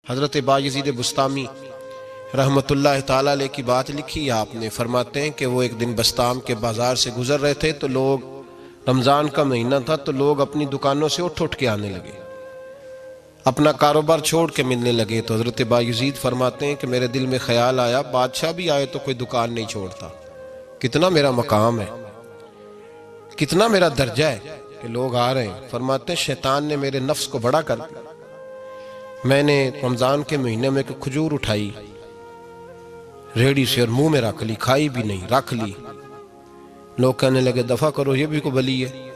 حضرت بایزید بسطامی رحمت اللہ تعالیٰ علیہ کی بات لکھی آپ نے، فرماتے ہیں کہ وہ ایک دن بسطام کے بازار سے گزر رہے تھے تو لوگ، رمضان کا مہینہ تھا تو لوگ اپنی دکانوں سے اٹھ کے آنے لگے، اپنا کاروبار چھوڑ کے ملنے لگے۔ تو حضرت بایزید فرماتے ہیں کہ میرے دل میں خیال آیا، بادشاہ بھی آئے تو کوئی دکان نہیں چھوڑتا، کتنا میرا مقام ہے، کتنا میرا درجہ ہے کہ لوگ آ رہے ہیں۔ فرماتے ہیں شیطان نے میرے نفس کو بڑا کر دیا، میں نے رمضان کے مہینے میں ایک کھجور اٹھائی ریڑی سے اور منہ میں رکھ لی، کھائی بھی نہیں، رکھ لی۔ لوگ کہنے لگے دفع کرو، یہ بھی کو بلی ہے،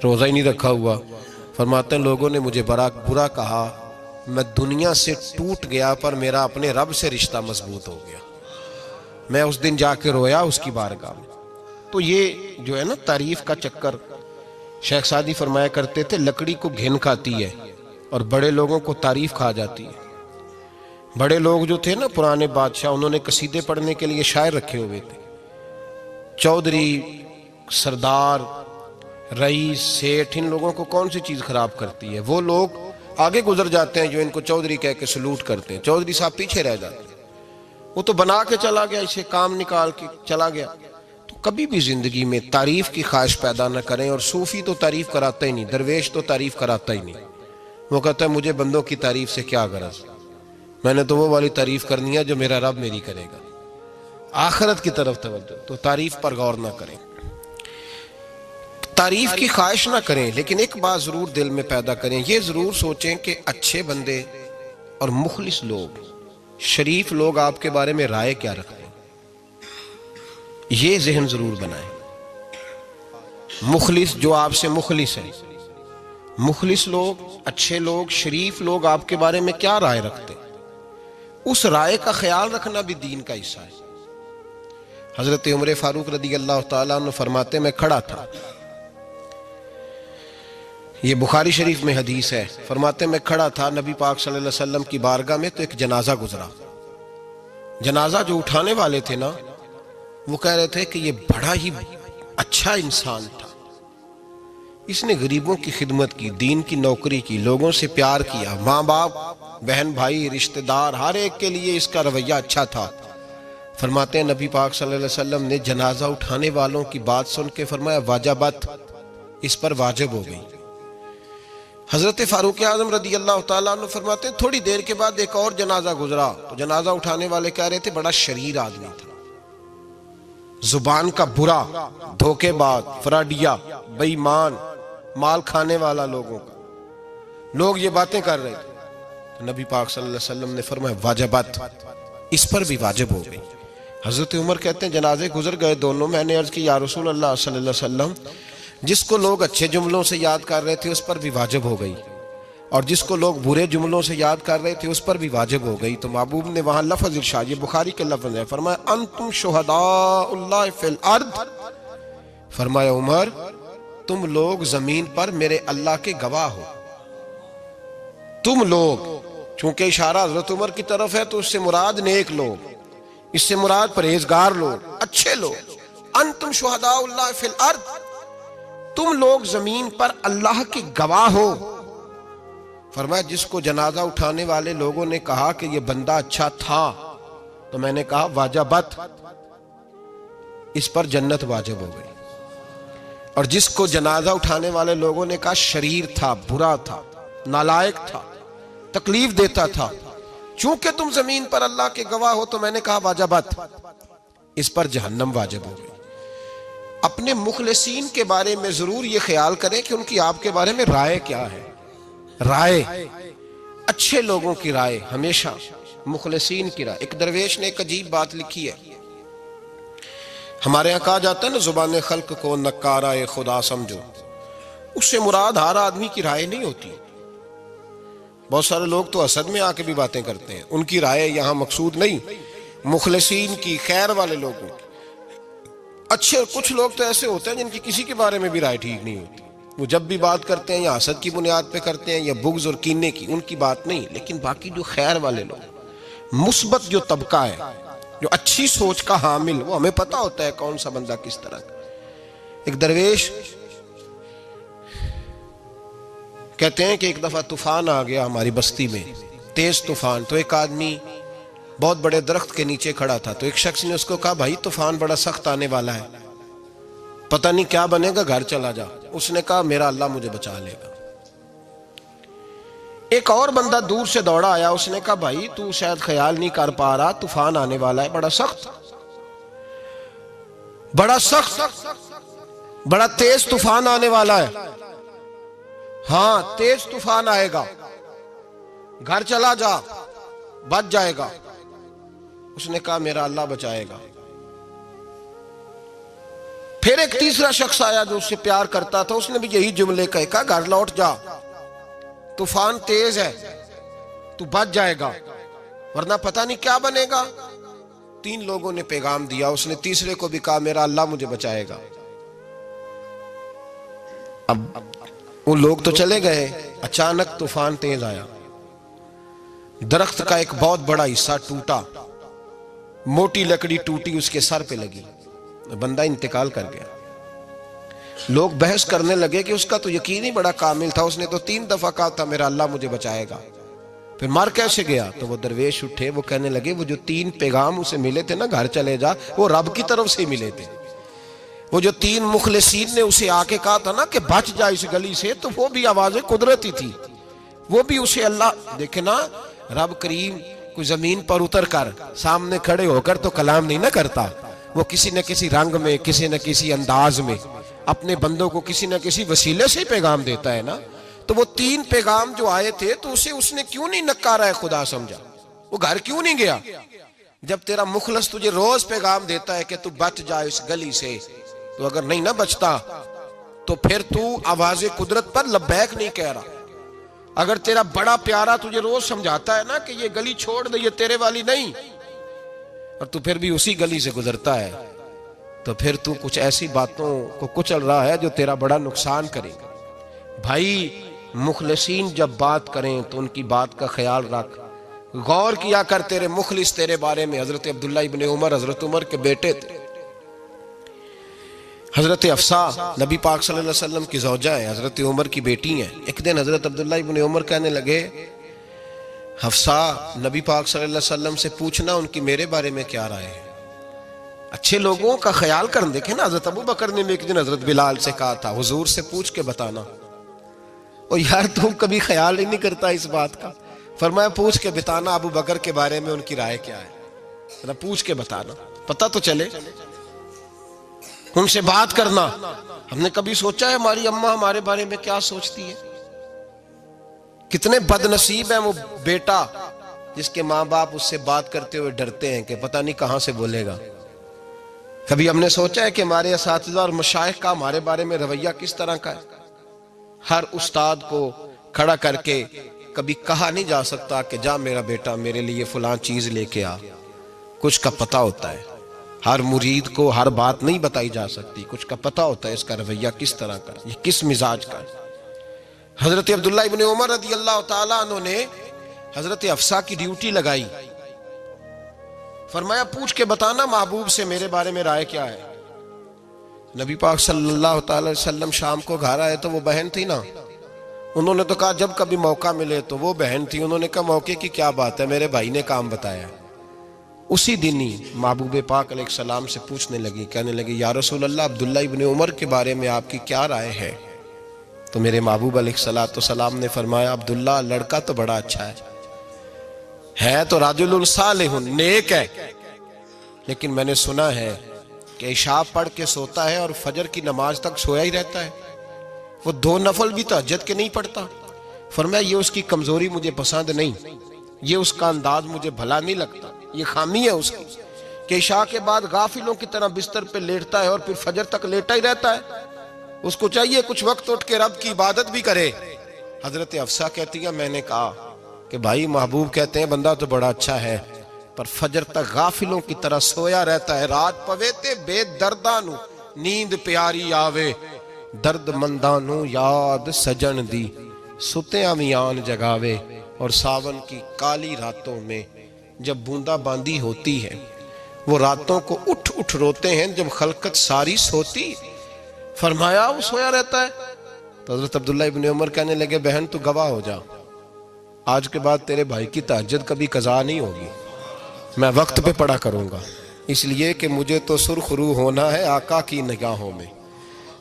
روزہ ہی نہیں رکھا ہوا۔ فرماتے ہیں لوگوں نے مجھے برا کہا، میں دنیا سے ٹوٹ گیا پر میرا اپنے رب سے رشتہ مضبوط ہو گیا۔ میں اس دن جا کے رویا اس کی بارگاہ میں۔ تو یہ جو ہے نا تعریف کا چکر، شیخ سعدی فرمایا کرتے تھے لکڑی کو گھن کھاتی ہے اور بڑے لوگوں کو تعریف کھا جاتی ہے۔ بڑے لوگ جو تھے نا پرانے بادشاہ، انہوں نے قصیدے پڑھنے کے لیے شاعر رکھے ہوئے تھے، چودھری، سردار، رئیس، سیٹھ، ان لوگوں کو کون سی چیز خراب کرتی ہے؟ وہ لوگ آگے گزر جاتے ہیں جو ان کو چودھری کہہ کے سلوٹ کرتے ہیں، چودھری صاحب پیچھے رہ جاتے ہیں۔ وہ تو بنا کے چلا گیا، اسے کام نکال کے چلا گیا۔ تو کبھی بھی زندگی میں تعریف کی خواہش پیدا نہ کریں، اور صوفی تو تعریف کراتا ہی نہیں، درویش تو تعریف کراتا ہی نہیں۔ وہ کہتا ہے مجھے بندوں کی تعریف سے کیا غرض، میں نے تو وہ والی تعریف کرنی ہے جو میرا رب میری کرے گا۔ آخرت کی طرف توجہ، تو تعریف پر غور نہ کریں، تعریف کی خواہش نہ کریں، لیکن ایک بات ضرور دل میں پیدا کریں، یہ ضرور سوچیں کہ اچھے بندے اور مخلص لوگ، شریف لوگ آپ کے بارے میں رائے کیا رکھتے ہیں، یہ ذہن ضرور بنائیں۔ مخلص جو آپ سے مخلص ہے، مخلص لوگ، اچھے لوگ، شریف لوگ آپ کے بارے میں کیا رائے رکھتے ہیں، اس رائے کا خیال رکھنا بھی دین کا حصہ ہے۔ حضرت عمر فاروق رضی اللہ تعالیٰ عنہ فرماتے میں کھڑا تھا، یہ بخاری شریف میں حدیث ہے، فرماتے میں کھڑا تھا نبی پاک صلی اللہ علیہ وسلم کی بارگاہ میں تو ایک جنازہ گزرا۔ جنازہ جو اٹھانے والے تھے نا، وہ کہہ رہے تھے کہ یہ بڑا ہی اچھا انسان تھا، اس نے غریبوں کی خدمت کی، دین کی نوکری کی، لوگوں سے پیار کیا، ماں باپ، بہن بھائی، رشتہ دار، ہر ایک کے لیے اس کا رویہ اچھا تھا۔ فرماتے ہیں نبی پاک صلی اللہ علیہ وسلم نے جنازہ اٹھانے والوں کی بات سن کے فرمایا واجبت، اس پر واجب ہو گئی۔ حضرت فاروق اعظم رضی اللہ تعالیٰ عنہ فرماتے ہیں تھوڑی دیر کے بعد ایک اور جنازہ گزرا، تو جنازہ اٹھانے والے کہہ رہے تھے بڑا شریر آدمی تھا، زبان کا برا، دھوکے باز، فراڈیا، بے ایمان، مال کھانے والا لوگوں کا، لوگ یہ باتیں کر رہے تھے۔ تو نبی پاک صلی اللہ علیہ وسلم نے فرمایا واجبت، اس پر بھی واجب ہو گئی۔ حضرت عمر کہتے ہیں جنازے گزر گئے دونوں، میں نے عرض کی یا رسول اللہ صلی اللہ علیہ وسلم، جس کو لوگ اچھے جملوں سے یاد کر رہے تھے اس پر بھی واجب ہو گئی، اور جس کو لوگ برے جملوں سے یاد کر رہے تھے اس پر بھی واجب ہو گئی۔ تو محبوب نے وہاں لفظ ارشاد، یہ بخاری کے لفظ ہے، فرمایا انتم شہداء اللہ فی الارض، فرمایا عمر تم لوگ زمین پر میرے اللہ کے گواہ ہو، تم لوگ، چونکہ اشارہ حضرت عمر کی طرف ہے تو اس سے مراد نیک لوگ، اس سے مراد پرہیزگار لوگ، اچھے لوگ۔ انتم شہداء اللہ فی الارض، تم لوگ زمین پر اللہ کے گواہ ہو۔ فرمایا جس کو جنازہ اٹھانے والے لوگوں نے کہا کہ یہ بندہ اچھا تھا، تو میں نے کہا واجبت، اس پر جنت واجب ہو گئی۔ اور جس کو جنازہ اٹھانے والے لوگوں نے کہا شریر تھا، برا تھا، نالائق تھا، تکلیف دیتا تھا، چونکہ تم زمین پر اللہ کے گواہ ہو، تو میں نے کہا واجبت، اس پر جہنم واجب ہو گئی۔ اپنے مخلصین کے بارے میں ضرور یہ خیال کریں کہ ان کی آپ کے بارے میں رائے کیا ہے۔ رائے، اچھے لوگوں کی رائے، ہمیشہ مخلصین کی رائے۔ ایک درویش نے ایک عجیب بات لکھی ہے، ہمارے یہاں کہا جاتا ہے نا زبان خلق کو نکارہ خدا سمجھو، اس سے مراد ہر آدمی کی رائے نہیں ہوتی۔ بہت سارے لوگ تو حسد میں آ کے بھی باتیں کرتے ہیں، ان کی رائے یہاں مقصود نہیں، مخلصین کی، خیر والے لوگوں کی۔ اچھے کچھ لوگ تو ایسے ہوتے ہیں جن کی کسی کے بارے میں بھی رائے ٹھیک نہیں ہوتی، وہ جب بھی بات کرتے ہیں یا حسد کی بنیاد پہ کرتے ہیں یا بغض اور کینے کی، ان کی بات نہیں۔ لیکن باقی جو خیر والے لوگ، مثبت جو طبقہ ہے، جو اچھی سوچ کا حامل، وہ ہمیں پتہ ہوتا ہے کون سا بندہ کس طرح کا۔ ایک درویش کہتے ہیں کہ ایک دفعہ طوفان آ گیا ہماری بستی میں، تیز طوفان. تو ایک آدمی بہت بڑے درخت کے نیچے کھڑا تھا, تو ایک شخص نے اس کو کہا بھائی طوفان بڑا سخت آنے والا ہے, پتہ نہیں کیا بنے گا, گھر چلا جا. اس نے کہا میرا اللہ مجھے بچا لے گا. ایک اور بندہ دور سے دوڑا آیا, اس نے کہا بھائی تو شاید خیال نہیں کر پا رہا, طوفان آنے والا ہے بڑا سخت, بڑا تیز طوفان آنے والا ہے. ہاں تیز طوفان آئے گا, گھر چلا جا, بچ جائے گا. اس نے کہا میرا اللہ بچائے گا. پھر ایک تیسرا شخص آیا جو اس سے پیار کرتا تھا, اس نے بھی یہی جملے کہا گھر لوٹ جا, طوفان تیز ہے, تو بچ جائے گا ورنہ پتہ نہیں کیا بنے گا. 3 لوگوں نے پیغام دیا, اس نے تیسرے کو بھی کہا میرا اللہ مجھے بچائے گا. اب وہ لوگ تو چلے گئے, اچانک طوفان تیز آیا, درخت کا ایک بہت بڑا حصہ ٹوٹا, موٹی لکڑی ٹوٹی اس کے سر پہ لگی, بندہ انتقال کر گیا. لوگ بحث کرنے لگے کہ اس کا تو یقین ہی بڑا کامل تھا, اس نے تو 3 دفعہ کہا تھا میرا اللہ مجھے بچائے گا, پھر مر کیسے گیا؟ تو وہ درویش اٹھے, وہ کہنے لگے وہ جو 3 پیغام اسے ملے تھے نا گھر چلے جا, وہ رب کی طرف سے ملے تھے. وہ جو 3 مخلصین نے اسے آ کے کہا تھا نا کہ بچ جا اس گلی سے, تو وہ بھی آواز قدرتی تھی, وہ بھی اسے اللہ دیکھے نا. رب کریم کوئی زمین پر اتر کر سامنے کھڑے ہو کر تو کلام نہیں نہ کرتا, وہ کسی نہ کسی رنگ میں, کسی نہ کسی انداز میں اپنے بندوں کو کسی نہ کسی وسیلے سے پیغام دیتا ہے نا. تو وہ 3 پیغام جو آئے تھے تو اسے اس نے کیوں نہیں نکارا ہے خدا سمجھا, وہ گھر کیوں نہیں گیا؟ جب تیرا مخلص تجھے روز پیغام دیتا ہے کہ تو بچ جا اس گلی سے, تو اگر نہیں نہ بچتا تو پھر تو آواز قدرت پر لبیک نہیں کہہ رہا. اگر تیرا بڑا پیارا تجھے روز سمجھاتا ہے نا کہ یہ گلی چھوڑ دے, یہ تیرے والی نہیں, اور تو پھر بھی اسی گلی سے گزرتا ہے, تو پھر تو کچھ ایسی باتوں کو کچل رہا ہے جو تیرا بڑا نقصان کرے گا. بھائی مخلصین جب بات کریں تو ان کی بات کا خیال رکھ, غور کیا کر. تیرے مخلص تیرے بارے میں حضرت عبداللہ ابن عمر, حضرت عمر کے بیٹے تھے. حضرت حفصہ نبی پاک صلی اللہ علیہ وسلم کی زوجہ ہے, حضرت عمر کی بیٹی ہیں. ایک دن حضرت عبداللہ ابن عمر کہنے لگے حفصہ نبی پاک صلی اللہ علیہ وسلم سے پوچھنا ان کی میرے بارے میں کیا رائے ہے. اچھے لوگوں کا خیال کر. دیکھیں نا حضرت ابو بکر نے بھی ایک دن حضرت بلال سے کہا تھا حضور سے پوچھ کے بتانا, اور یار تم کبھی خیال ہی نہیں کرتا اس بات کا. فرمایا پوچھ کے بتانا ابو بکر کے بارے میں ان کی رائے کیا ہے, پوچھ کے بتانا, پتہ تو چلے, ان سے بات کرنا. ہم نے کبھی سوچا ہے ہماری اماں ہمارے بارے میں کیا سوچتی ہے؟ کتنے بد نصیب ہیں وہ بیٹا جس کے ماں باپ اس سے بات کرتے ہوئے ڈرتے ہیں کہ پتہ نہیں کہاں سے بولے گا. کبھی ہم نے سوچا ہے کہ ہمارے اساتذہ اور مشائخ کا ہمارے بارے میں رویہ کس طرح کا ہے؟ ہر استاد کو کھڑا کر کے کبھی کہا نہیں جا سکتا کہ جا میرا بیٹا میرے لیے فلاں چیز لے کے آ. کچھ کا پتہ ہوتا ہے, ہر مرید کو ہر بات نہیں بتائی جا سکتی, کچھ کا پتہ ہوتا ہے اس کا رویہ کس طرح کا, یہ کس مزاج کا ہے. حضرت عبداللہ ابن عمر رضی اللہ تعالیٰ عنہ نے حضرت حفصہ کی ڈیوٹی لگائی, فرمایا پوچھ کے بتانا محبوب سے میرے بارے میں رائے کیا ہے. نبی پاک صلی اللہ تعالی وسلم شام کو گھر آئے تو وہ بہن تھی نا, انہوں نے تو کہا جب کبھی موقع ملے تو وہ بہن تھی, انہوں نے کہا موقع کی کیا بات ہے, میرے بھائی نے کام بتایا. اسی دن ہی محبوب پاک علیہ السلام سے پوچھنے لگی, کہنے لگی یا رسول اللہ عبداللہ ابن عمر کے بارے میں آپ کی کیا رائے ہے؟ تو میرے محبوب علیہ السلام نے فرمایا عبداللہ لڑکا تو بڑا اچھا ہے تو رجل صالح, نیک ہے, لیکن میں نے سنا ہے کہ عشاء پڑھ کے سوتا ہے اور فجر کی نماز تک سویا ہی رہتا ہے, وہ 2 نفل بھی تہجد کے نہیں پڑھتا. فرمایا یہ اس کی کمزوری مجھے پسند نہیں, یہ اس کا انداز مجھے بھلا نہیں لگتا, یہ خامی ہے اس کی کہ عشاء کے بعد غافلوں کی طرح بستر پہ لیٹتا ہے اور پھر فجر تک لیٹا ہی رہتا ہے. اس کو چاہیے کچھ وقت اٹھ کے رب کی عبادت بھی کرے. حضرت حفصہ کہتی ہے میں نے کہا کہ بھائی محبوب کہتے ہیں بندہ تو بڑا اچھا ہے پر فجر تک غافلوں کی طرح سویا رہتا ہے. رات پویتے بے دردانو نیند پیاری آوے, درد مندانو یاد سجن دی ستیاں میان جگاوے. اور ساون کی کالی راتوں میں جب بوندا باندی ہوتی ہے وہ راتوں کو اٹھ اٹھ روتے ہیں جب خلقت ساری سوتی. فرمایا وہ سویا رہتا ہے. تو حضرت عبداللہ ابن عمر کہنے لگے بہن تو گواہ ہو جا, آج کے بعد تیرے بھائی کی تہجد کبھی قضا نہیں ہوگی، میں وقت پہ پڑھا کروں گا، اس لیے کہ مجھے تو سرخ رو ہونا ہے آقا کی نگاہوں میں۔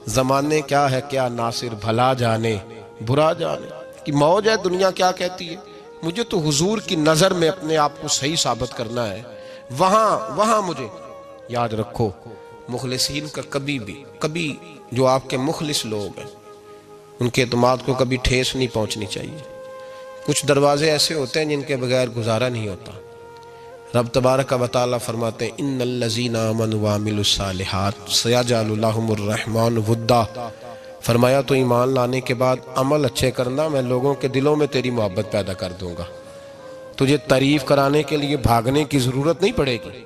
زمانے کیا ہے کیا ناصر، بھلا جانے برا جانے کہ موج ہے دنیا کیا کہتی ہے، مجھے تو حضور کی نظر میں اپنے آپ کو صحیح ثابت کرنا ہے۔ وہاں مجھے یاد رکھو، مخلصین کا کبھی جو آپ کے مخلص لوگ ہیں ان کے اعتماد کو کبھی ٹھیس نہیں پہنچنی چاہیے۔ کچھ دروازے ایسے ہوتے ہیں جن کے بغیر گزارا نہیں ہوتا۔ رب تبارک و تعالیٰ فرماتے ہیں ان الذین آمنوا وعملوا الصالحات سیجعل لهم الرحمن ودا، فرمایا تو ایمان لانے کے بعد عمل اچھے کرنا، میں لوگوں کے دلوں میں تیری محبت پیدا کر دوں گا۔ تجھے تعریف کرانے کے لیے بھاگنے کی ضرورت نہیں پڑے گی،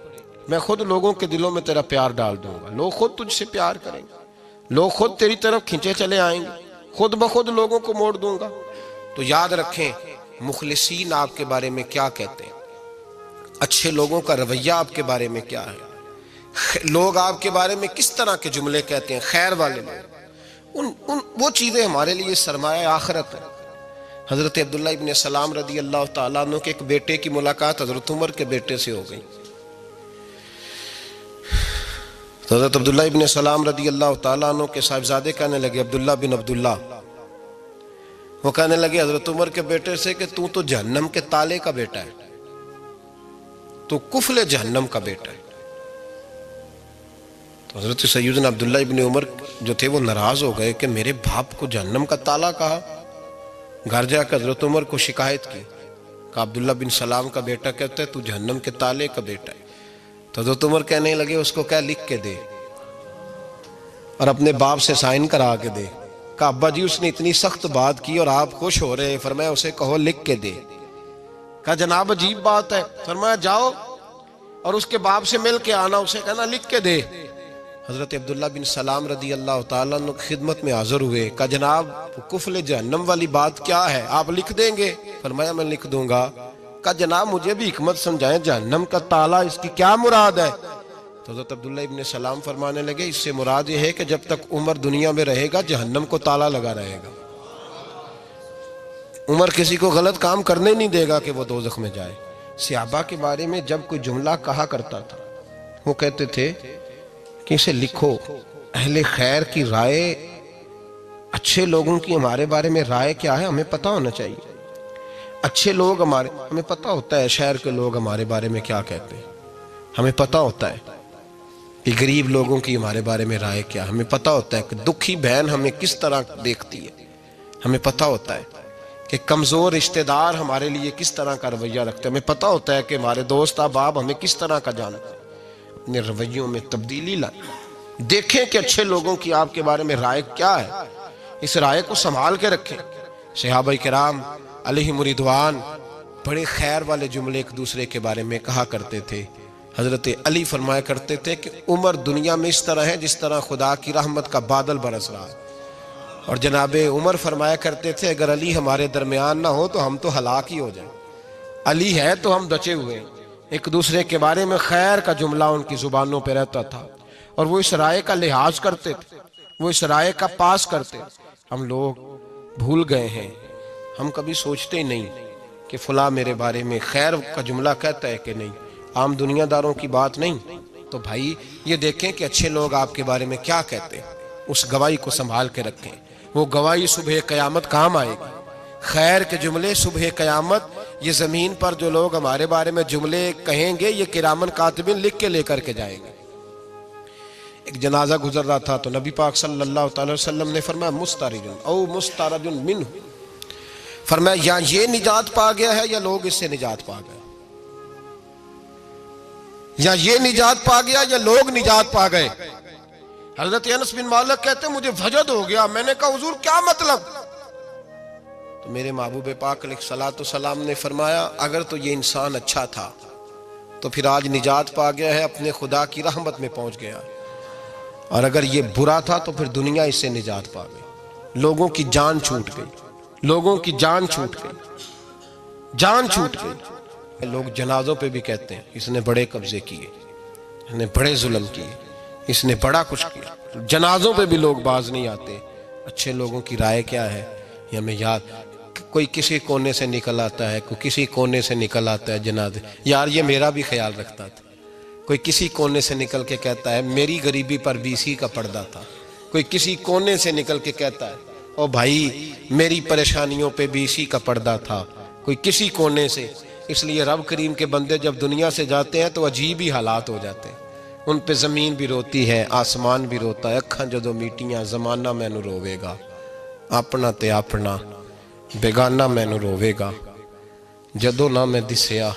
میں خود لوگوں کے دلوں میں تیرا پیار ڈال دوں گا، لوگ خود تجھ سے پیار کریں گے، لوگ خود تیری طرف کھنچے چلے آئیں گے، خود بخود لوگوں کو موڑ دوں گا۔ تو یاد رکھیں مخلصین آپ کے بارے میں کیا کہتے ہیں، اچھے لوگوں کا رویہ آپ کے بارے میں کیا ہے، لوگ آپ کے بارے میں کس طرح کے جملے کہتے ہیں، خیر والے لوگ، وہ چیزیں ہمارے لیے سرمایہ آخرت ہے۔ حضرت عبداللہ ابن سلام رضی اللہ تعالیٰ عنہ کے ایک بیٹے کی ملاقات حضرت عمر کے بیٹے سے ہو گئی۔ حضرت عبداللہ ابن سلام رضی اللہ تعالیٰ عنہ کے صاحبزادے کہنے لگے، عبداللہ بن عبداللہ، وہ کہنے لگے حضرت عمر کے بیٹے سے کہ تو جہنم کے تالے کا بیٹا ہے، تو کفل جہنم کا بیٹا ہے۔ تو حضرت سیدنا عبداللہ ابن عمر جو تھے وہ ناراض ہو گئے کہ میرے باپ کو جہنم کا تالا کہا۔ گھر جا کر حضرت عمر کو شکایت کی کہ عبداللہ بن سلام کا بیٹا کہتا ہے تو جہنم کے تالے کا بیٹا ہے۔ تو حضرت عمر کہنے لگے اس کو کیا لکھ کے دے اور اپنے باپ سے سائن کرا کے دے۔ کہا ابا جی اس نے اتنی سخت بات کی اور آپ خوش ہو رہے، فرمایا اسے کہو لکھ کے دے۔ کہا جناب عجیب بات ہے، فرمایا جاؤ اور اس کے باپ سے مل کے آنا، اسے کہنا لکھ کے دے۔ حضرت عبداللہ بن سلام رضی اللہ تعالیٰ عنہ کی خدمت میں حاضر ہوئے، کہا جناب کفل جہنم والی بات کیا ہے، آپ لکھ دیں گے؟ فرمایا میں لکھ دوں گا۔ کہا جناب مجھے بھی حکمت سمجھائیں، جہنم کا تالا اس کی کیا مراد ہے؟ تو حضرت عبداللہ ابن سلام فرمانے لگے اس سے مراد یہ ہے کہ جب تک عمر دنیا میں رہے گا جہنم کو تالا لگا رہے گا، عمر کسی کو غلط کام کرنے نہیں دے گا کہ وہ دوزخ میں جائے۔ صحابہ کے بارے میں جب کوئی جملہ کہا کرتا تھا وہ کہتے تھے کہ اسے لکھو، اہل خیر کی رائے، اچھے لوگوں کی ہمارے بارے میں رائے کیا ہے ہمیں پتہ ہونا چاہیے۔ اچھے لوگ ہمیں پتہ ہوتا ہے شہر کے لوگ ہمارے بارے میں کیا کہتے ہیں، ہمیں پتہ ہوتا ہے کہ غریب لوگوں کی ہمارے بارے میں رائے کیا، ہمیں پتہ ہوتا ہے کہ دکھی بہن ہمیں کس طرح دیکھتی ہے، ہمیں پتہ ہوتا ہے کہ کمزور رشتہ دار ہمارے لیے کس طرح کا رویہ رکھتے ہیں، ہمیں پتہ ہوتا ہے کہ ہمارے دوست احباب ہمیں کس طرح کا جانتے ہیں۔ اپنے رویوں میں تبدیلی لائیں، دیکھیں کہ اچھے لوگوں کی آپ کے بارے میں رائے کیا ہے، اس رائے کو سنبھال کے رکھیں۔ صحابہ کرام علیہم رضوان بڑے خیر والے جملے ایک دوسرے کے بارے میں کہا کرتے تھے۔ حضرت علی فرمایا کرتے تھے کہ عمر دنیا میں اس طرح ہے جس طرح خدا کی رحمت کا بادل برس رہا ہے، اور جناب عمر فرمایا کرتے تھے اگر علی ہمارے درمیان نہ ہو تو ہم تو ہلاک ہی ہو جائیں، علی ہے تو ہم بچے ہوئے ہیں۔ ایک دوسرے کے بارے میں خیر کا جملہ ان کی زبانوں پہ رہتا تھا اور وہ اس رائے کا لحاظ کرتے تھے، وہ اس رائے کا پاس کرتے۔ ہم لوگ بھول گئے ہیں، ہم کبھی سوچتے ہی نہیں کہ فلاں میرے بارے میں خیر کا جملہ کہتا ہے کہ نہیں، عام دنیا داروں کی بات نہیں۔ تو بھائی یہ دیکھیں کہ اچھے لوگ آپ کے بارے میں کیا کہتے ہیں، اس گواہی کو سنبھال کے رکھیں، وہ گواہی صبح قیامت کام آئے گی۔ خیر کے جملے صبح قیامت، یہ زمین پر جو لوگ ہمارے بارے میں جملے کہیں گے یہ کرامن کاتبین لکھ کے لے کر کے جائیں گے۔ ایک جنازہ گزر رہا تھا تو نبی پاک صلی اللہ تعالی وسلم نے فرمایا مسترجن او مسترجن منہ، فرمایا یا یہ نجات پا گیا ہے یا لوگ اس سے نجات پا گئے، یا یہ نجات پا گیا یا لوگ نجات پا گئے۔ حضرت انس بن مالک کہتے ہیں مجھے وجد ہو گیا، میں نے کہا حضور کیا مطلب؟ تو میرے محبوب پاک علیہ الصلوۃ والسلام نے فرمایا اگر تو یہ انسان اچھا تھا تو پھر آج نجات پا گیا ہے، اپنے خدا کی رحمت میں پہنچ گیا، اور اگر یہ برا تھا تو پھر دنیا اس سے نجات پا گئی۔ لوگوں کی جان چھوٹ گئی، لوگوں کی جان چھوٹ گئی، جان چھوٹ گئی۔ لوگ جنازوں پہ بھی کہتے ہیں اس نے بڑے قبضے کیے، اس نے بڑے ظلم کیے، اس نے بڑا کچھ کیا۔ جنازوں پہ بھی لوگ باز نہیں آتے۔ اچھے لوگوں کی رائے کیا ہے یہ ہمیں یاد، کوئی کسی کونے سے نکل آتا ہے، کوئی کسی کونے سے نکل آتا ہے جنازے. یار یہ میرا بھی خیال رکھتا تھا. کوئی کسی کونے سے نکل کے کہتا ہے میری غریبی پر BC کا پردہ تھا. کوئی کسی کونے سے نکل کے کہتا ہے او بھائی میری پریشانیوں پہ BC کا پردہ تھا. کوئی کسی کونے سے. اس لیے رب کریم کے بندے جب دنیا سے جاتے ہیں تو عجیب ہی حالات ہو جاتے ہیں. ان پہ زمین بھی روتی ہے، آسمان بھی روتا ہے. اکھاں جدو میٹیاں زمانہ مینوں روے گا، اپنا تے اپنا بیگانہ مینوں روے گا. جدو نہ میں دسیا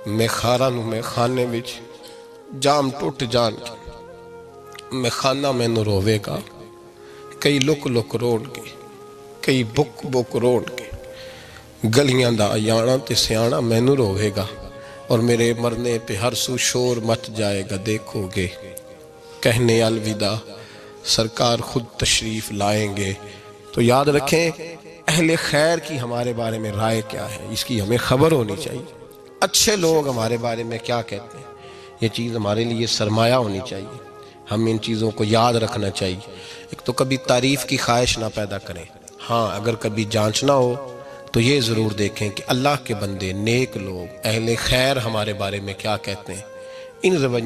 میں خاراں نوں میں خانے وچ جام ٹوٹ جان کے میں خانہ مینوں روے گا. کئی لک لک روڑ کے، کئی بک بک روڑ کے گلیاں دا ایانا تے سیانا مینوں روے گا. اور میرے مرنے پہ ہر سو شور مچ جائے گا، دیکھو گے کہنے الوداع سرکار خود تشریف لائیں گے. تو یاد رکھیں اہل خیر کی ہمارے بارے میں رائے کیا ہے، اس کی ہمیں خبر ہونی چاہیے. اچھے لوگ ہمارے بارے میں کیا کہتے ہیں، یہ چیز ہمارے لیے سرمایہ ہونی چاہیے. ہم ان چیزوں کو یاد رکھنا چاہیے. ایک تو کبھی تعریف کی خواہش نہ پیدا کریں. ہاں اگر کبھی جانچنا ہو تو یہ ضرور دیکھیں کہ اللہ کے بندے، نیک لوگ، اہل خیر ہمارے بارے میں کیا کہتے ہیں. ان رویوں